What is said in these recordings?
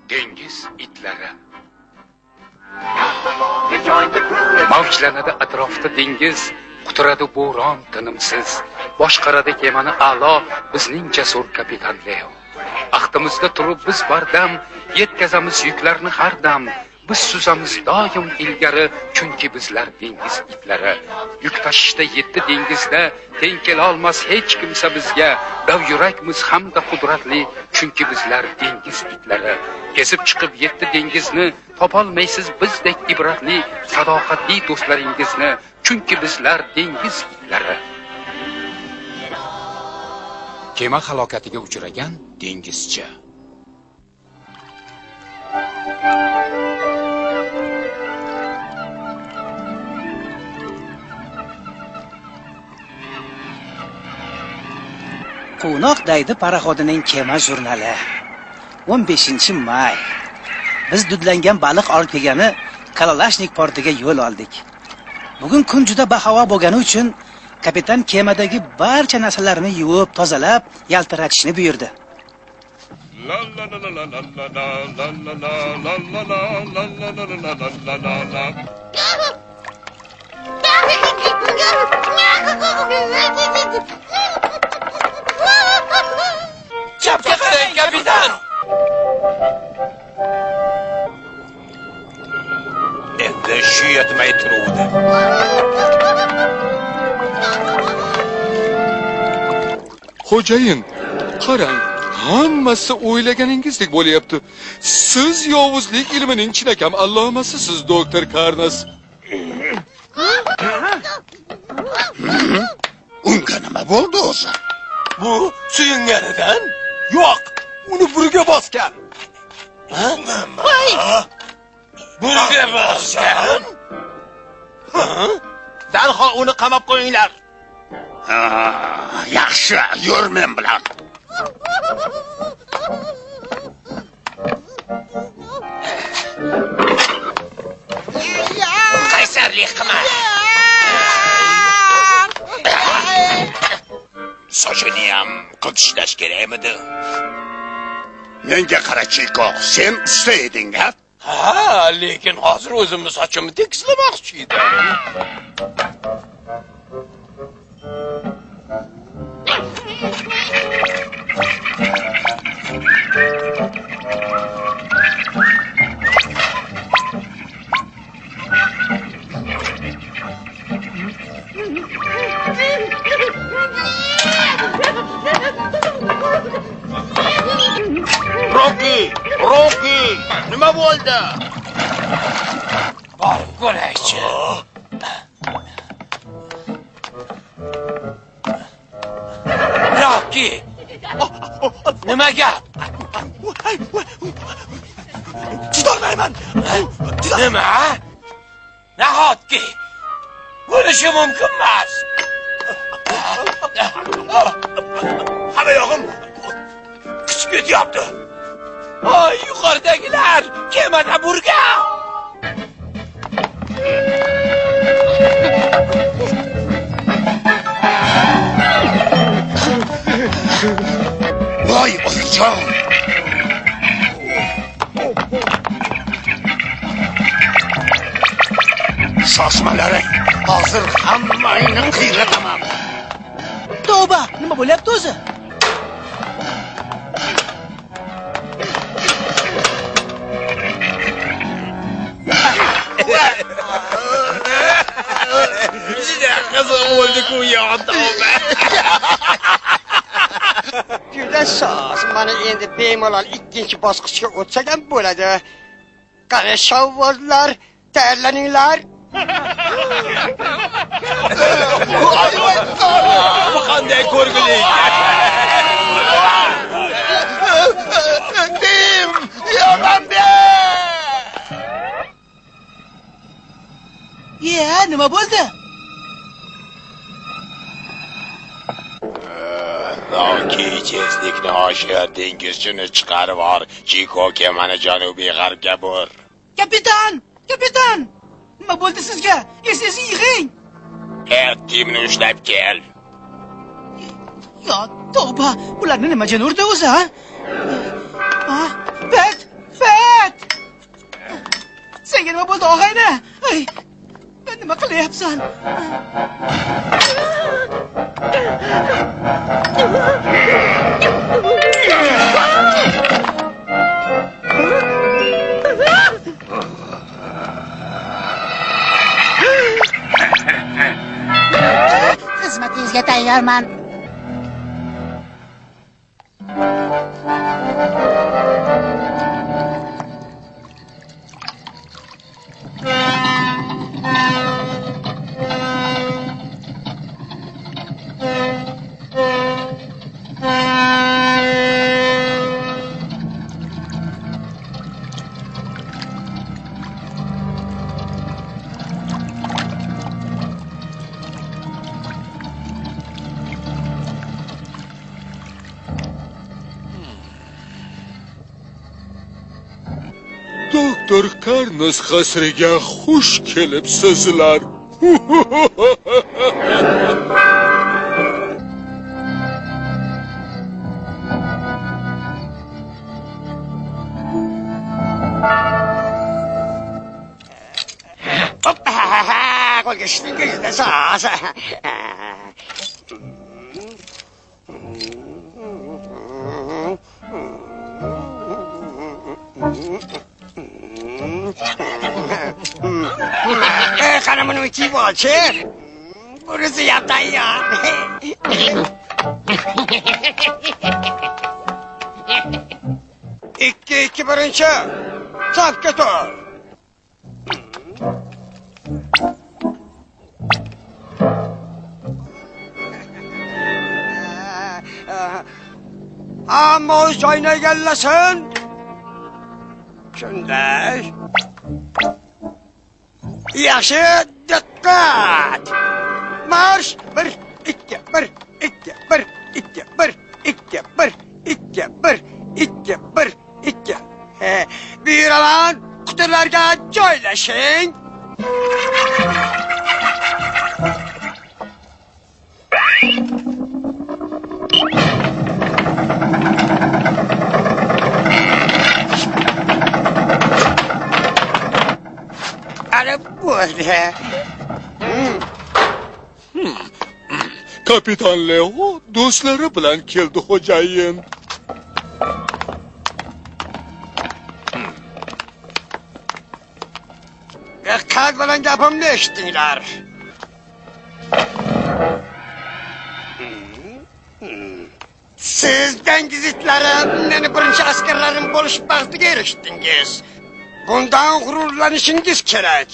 dengiz itlari. Mavjlanadi atrofda dengiz, quturadi bo'ron tinimsiz. Boshqaradi kemani a'lo bizning jasur kapitan Leo. Axtimizda turib biz bardam, yetkazamiz yuklarni har dam. Biz suzamiz doim ilgari, chunki bizlar dengiz itlari. Yuk tashishda 7 dengizda teng kela olmas hech kimsa bizga. Dav yurakmiz hamda qudratli, chunki bizlar dengiz itlari. Kezib chiqib 7 dengizni topolmaysiz bizdek ibratli, sadoqatli do'stlaringizni, chunki bizlar dengiz itlari. Kema halokatiga uchragan dengizchi. Quvnoq daydi paraxodining kema jurnali. 15-may. Biz dudlangan baliq olib kelgani Kalalashnik portiga yo'l oldik. Bugun kun juda bahavo bo'lgani uchun kapitan kemadagi barcha narsalarni yuvib, tozalab, yaltiratishni buyurdi. Chapga qarang, kapitan. Endi shu yetmay turuvdi. Xo'jayin, qarang, hammasi o'ylaganingizdek bo'lyapti. Siz yovuzlik ilmining chinakam allomasisiz, doktor Karnas. Unga nima bo'ldi o'zi? Bu suyunganidan? Yo'q, uni burga bosgan. Burga bosgan? Darhol uni qamab qo'yinglar. Yaxshi, yur men bilan. Qaysarlik qilma. Sochini ham qiltishlash kerakmidi? Menga qara Chiko, sen usta eding-a? Ha, lekin hozir o'zimni sochimni tekislamoqchi edim. Rocky, nima bo'ldi? Borib ko'raychi. Rocky, nima gap? Chidolmayman. Nima? Nahotki bo'lishi mumkin emas. Hamma yog'im qichib ketyapti. Oy, yuqoridagilar kemada burga. Voy, oyijon. Shoshmalaring, hozir hammangni qiyrataman. Tavba, nima bo'lyapti o'zi? Juda qiziq bo'ldi-ku, yo tavba. Juda soz. Mana endi bemalol ikkinchi bosqichga o'tsak ham bo'ladi. Qani shovvozlar, tayyorlaninglar. Bu qanday ko'rgulik? Tim, yordam ber! Nima bo'ldi? Rocky tezlikni oshir, dengizchini chiqarib or, Chiko kemani janubiy g'arbga bur. Kapitan! Nima bo'ldi sizga? Esingizni yig'ing. Timni ushlab kel. Yo, tavba, bularni nima jin urdi o'zi, ha? Bet! Tog'ayni! Ay, nima qilyapsan? Xizmatingizga tayyorman. Doktor Karnos qasriga xush kelibsizlar. Hoppa! Qo'lga shtingizda so'z. Qani buni kiyib olchi. Burisi ham tayyor. Ikki birinchi. Safga tur. Ammo o'z joyini egallasin. Shunday. Yaxshi, diqqat. Marsh! 1 2 1 2 1 2 1 2 1 2 1 2 1 2. Buyuraman, qutilarga joylashing. Ana bo'ldi. Kapitan Leo do'stlari bilan keldi xo'jayin. Diqqat bilan gapimni eshitinglar. Siz dengizitlarim, meni birinchi askarlarim bo'lish baxtiga erishdingiz. Bundan g'ururlanishingiz kerak.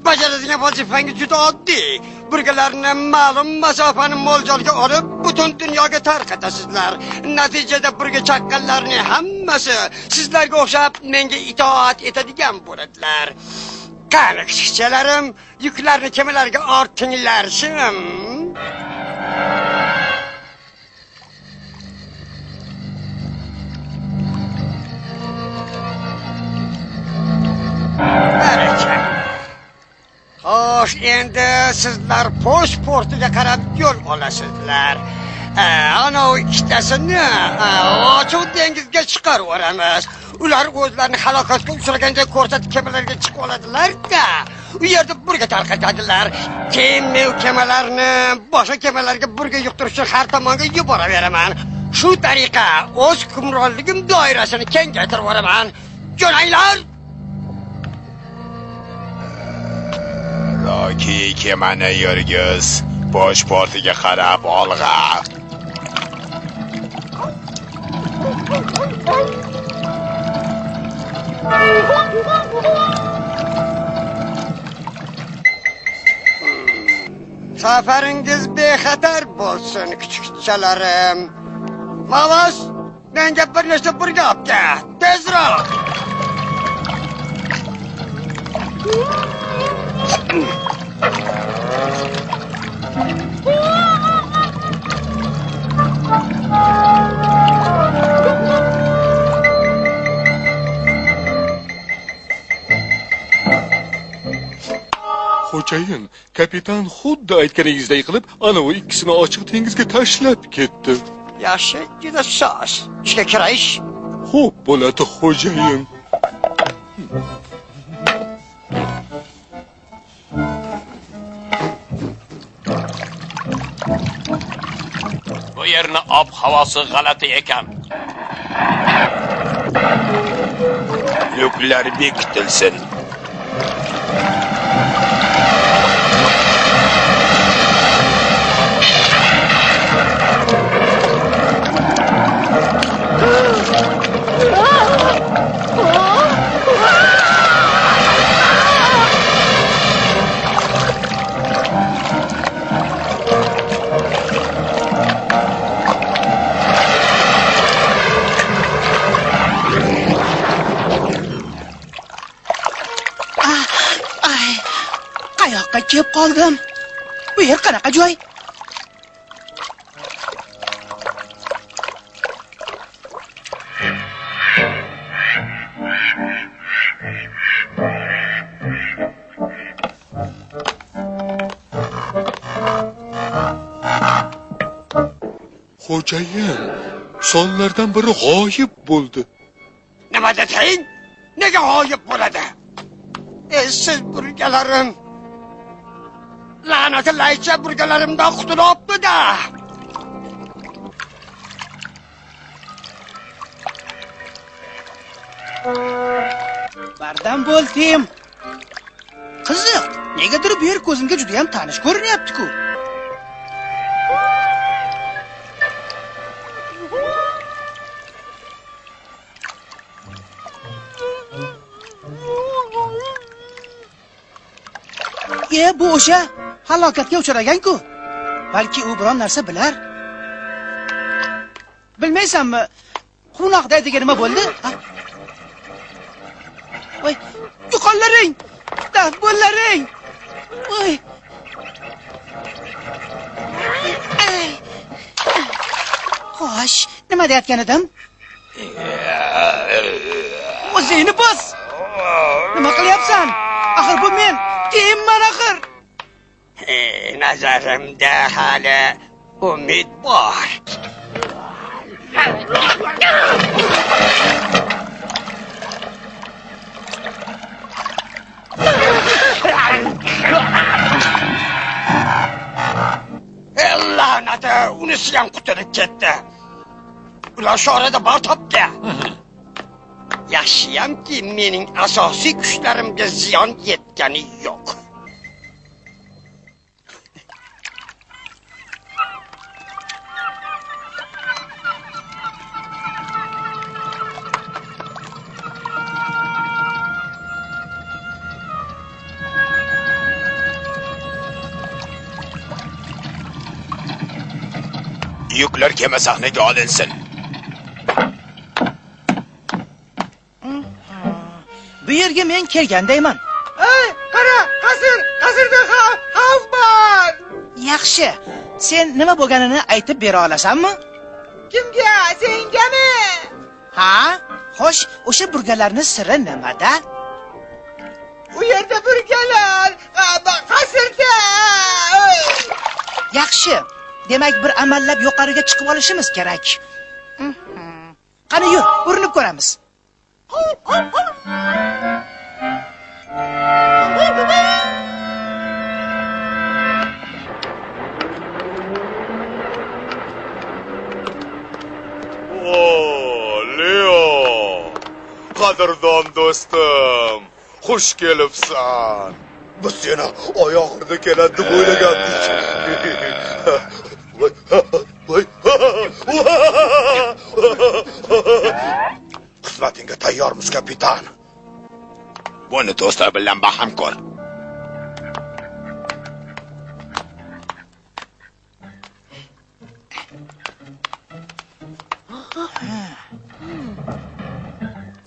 Bajaradigan vazifangiz juda oddiy. Burgalarni ma'lum masofani mo'ljalga olib, butun dunyoga tarqatasizlar. Natijada burga chaqqanlarning hammasi sizlarga o'xshab menga itoat etadigan bo'ladilar. Qani kichikchalarim, yuklarni kemalarga ortinglar, shim. Xo'sh, endi sizlar Posh portiga qarab yo'l olasizlar. Ana o ikkitasini ochiq dengizga chiqarib yuboramiz. Ular o'zlarini halokatga uchraganda ko'rsatib kemalarga chiqib oladilar-da, u yerda burga tarqatadilar. Keyin men kemalarni boshqa kemalarga burga yuqtirish uchun har tomonga yuboraveraman. Shu tariqa o'z hukmronligim doirasini kengaytirib yuboraman. Jo'nanglar! Loki kemani yurgiz, bosh portiga qarab olg'a. Safaringiz bexatar bo'lsin, kichikchalarim. Mavaz, menga bir nechta burga olib kel. Tezroq. Xo'jayin, kapitan xuddi aytganingizdek qilib, ana u ikkisini ochiq dengizga tashlab ketdi. Yaxshi, juda soz. Ishga kirish. Xo'p bo'ladi, xo'jayin. yerni ob-havosi g'alati ekan. Lyuklar bekitilsin. Qayoqqa kelib qoldim? Bu yer qanaqa joy? Xo'jayin, sonlardan biri g'oyib bo'ldi. Nima desang? Nega g'oyib bo'ladi? Siz burgalarim. La'natlaycha burgalarimdan qutulibdi-da. Bardam bo'ldim. Qiziq, negadir bu yer ko'zimga juda ham tanish ko'rinyapti-ku. Bu o'sha halokatga uchragan-ku. Balki u biron narsa bilar. Bilmaysanmi? Quvnoq deydigan nima bo'ldi? Voy, yuqonlaring! Bo'llaring! Voy. Xo'sh, nima deyotgan edim? O'zingni bos. Nima qilyapsan? Axir bu men. Kimman axir? Nazarimda hali umid bor. La'nati, unisi ham qutulib ketdi. Ular shorada bor topdi. Yaxshiyamki mening asosiy kuchlarimga ziyon yetgani yo'q. Yuklar kema sahnaga olinsin. Bu yerga men kelgandayman. Qara, qasrda xavf bor. Yaxshi. Sen nima bo'lganini aytib bera olasanmi? Kimga? Sengami? Ha? Xo'sh, o'sha burgalarning siri nimada? U yerda burgalar, qasrda. Yaxshi. Demak, bir amallab yuqoriga chiqib olishimiz kerak. Qani yur, urinib ko'ramiz. Leo! Qadrdon do'stim, xush kelibsan. Biz seni oyoqda keladi deb o'ylagandik. Xizmatingga tayyormiz, kapitan. Buni do'stlar bilan baham ko'r.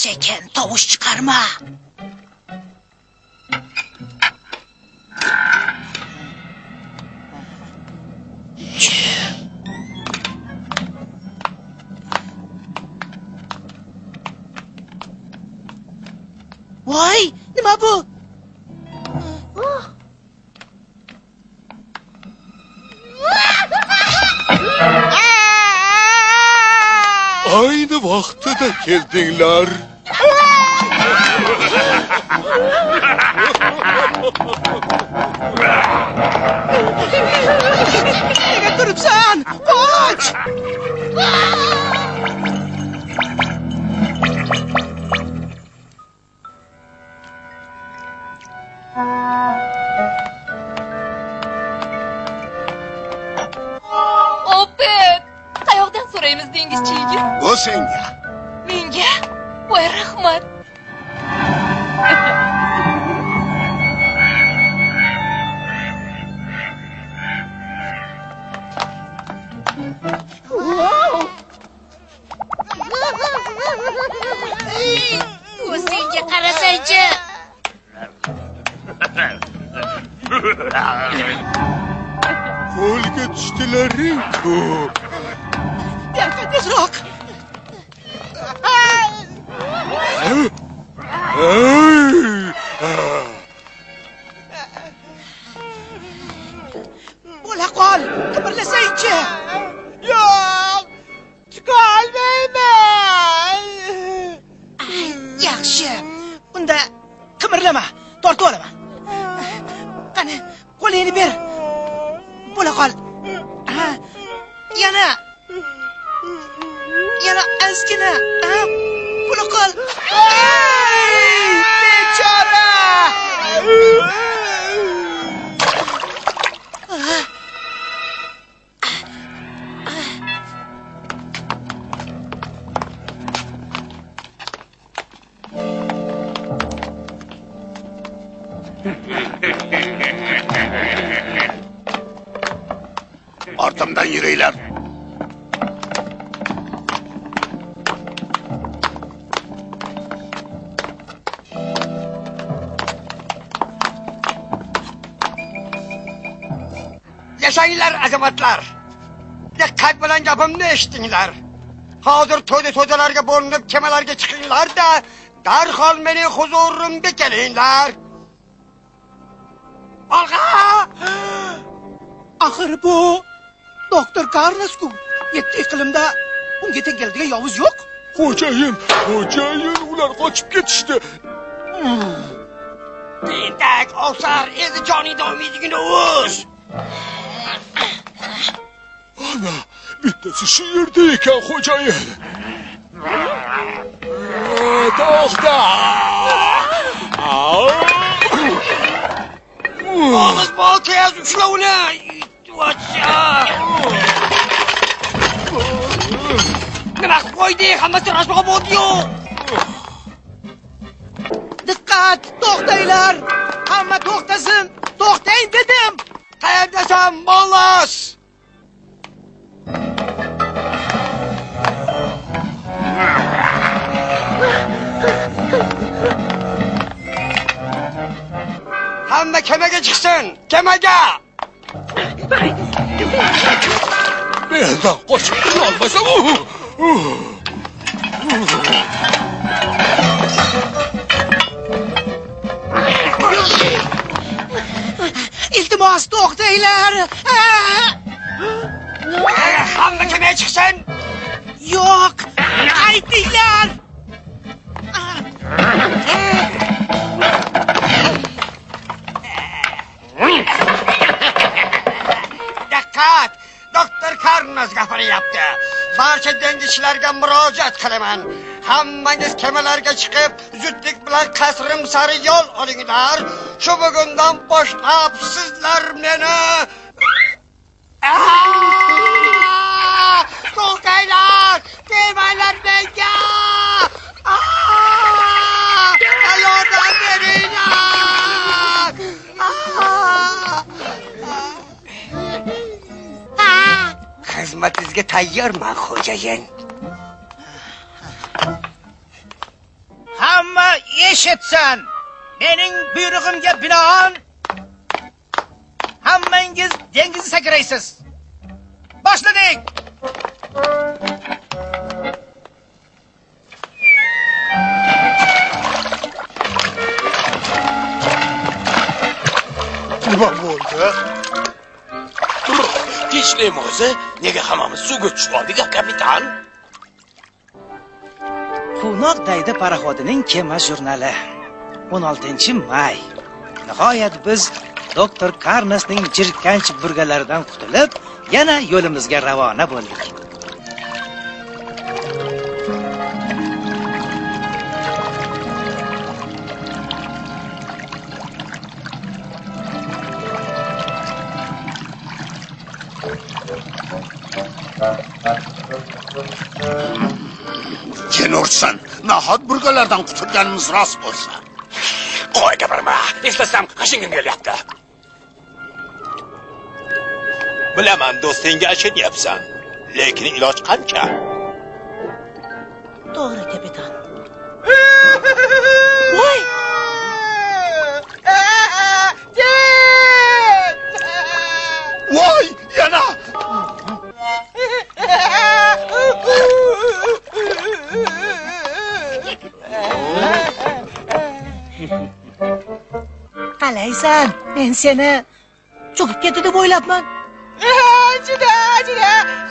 Sekin tovush chiqarma. Voy, nima bu? Ayni vaqtida keldinglar. Nega turibsan? Qoch! dengizchiga? Bu senga. Menga? Voy rahmat. Ko'zingga qarasaychi. Qo'lga tushdilaring. Tezroq. Bo'la qol. Qimirlasangchi. Yo'q! Chiqolmayman! Yaxshi. Unda qimirlama. Tortib olaman. Qani, qo'lingni ber. Bo'la qol. Ha. Yana. Yana ozgina. Ha. Bo'la qol. Bechora! Ortimdan yürüyler. Yaşayınlar azamatlar. Dikkat bilan gapimni eshitinglar. Hozir to'dalarga bo'linib kemalarga chiqinglar da darhol mening huzurimga kelinglar. Olg'a! Axir bu doktor Karnasku. Yetti iqlimda unga teng keladigan yovuz yo'q. Xo'jayin, ular qochib ketishdi. Tentak, ovsar, ezi joningda umidingni uz. Ana, bittasi shu yerda ekan, xo'jayin. To'xta! Og'iz bol tez ushla uni. Nima qilib qo'yding? Hammasi rashmoq bo'ldi-yu. Diqqat, to'xtanglar. Hamma to'xtasin. To'xtang dedim. Qayerdasan, mollos? Hamma kemaga chiqsin. Kemaga! Mendan qochib qolmasam. Iltimos to'xtanglar. Hamma kemaga chiqsin. Yo'q, aytinglar. Diqqat! Doktor Karnas gapiryapti. Barcha dengizchilarga murojaat qilaman. Hammangiz kemalarga chiqib, zudlik bilan qasrim sari yo'l olinglar. Shu bugundan boshlab sizlar meni to'xtanglar! Kelmanglar menga! Yordam beringlar! Xizmatingizga tayyorman, xo'jayin. Hamma eshitsin. Mening buyrug'imga binoan hammangiz dengizga sakraysiz. Boshladik. Nima bo'ldi? Tinchlikmi o'zi? Nega hammamiz suvga tushib qoldik, kapitan? Quvnoq daydi paraxodining kema jurnali. 16-may. Nihoyat biz doktor Karnasning jirkanch burgalaridan qutulib, yana yo'limizga ravona bo'ldik. ukalardan quturganimiz rost bo'lsa. Qo'y gapirma. Eslasam qashingim kelyapti. Bilaman do'st, senga achinayapsan. Lekin iloj qancha? To'g'ri, kapitan. Voy! Voy, yana! Qalaysan? Men seni cho'kib ketdi deb o'ylabman. Juda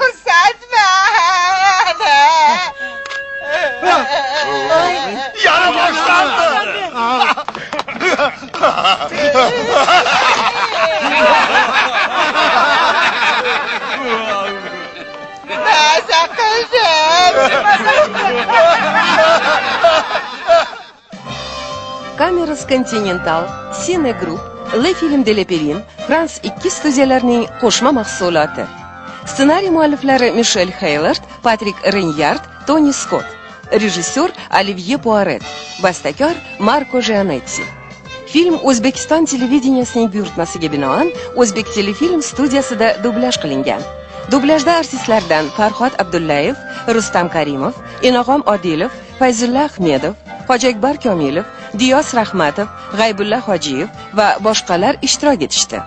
xursandman. Yana boshlandi. Maza qildim. Kameras Continental, Cine Group, Le Film de l'Eperin, Frans 2 studiyalarining qo'shma mahsuloti. Ssenariy mualliflari Michel Haylard, Patrick Renyard, Tony Scott. Rejissyor Olivier Poiret. Bastakor Marco Gianetti. Film O'zbekiston televideniyasining buyurtmasiga binoan O'zbek Telefilm studiyasida dublyaj qilingan. Dublajda artistlardan Farhod Abdullayev, Rustam Karimov, Inog'om Odilov, Fayzulla Ahmedov, Hojiakbar Komilov, Diyos Rahmatov, G'aybulla Hojiyev va boshqalar ishtirok etishdi.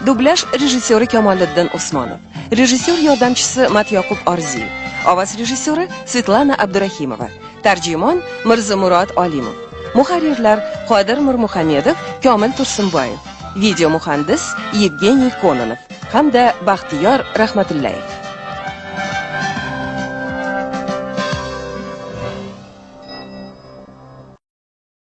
Dublyaj rejissyori Kamoliddin Usmonov, rejissyor yordamchisi Matyoqub Orziyev, ovoz rejissyori Svetlana Abdurahimova, tarjimon Mirzamurod Olimov, muharrirlar Qodir Mirmuhamedov, Komil Tursunboyev, video muhandis Yevgeniy Kononov hamda Baxtiyor Rahmatullayev.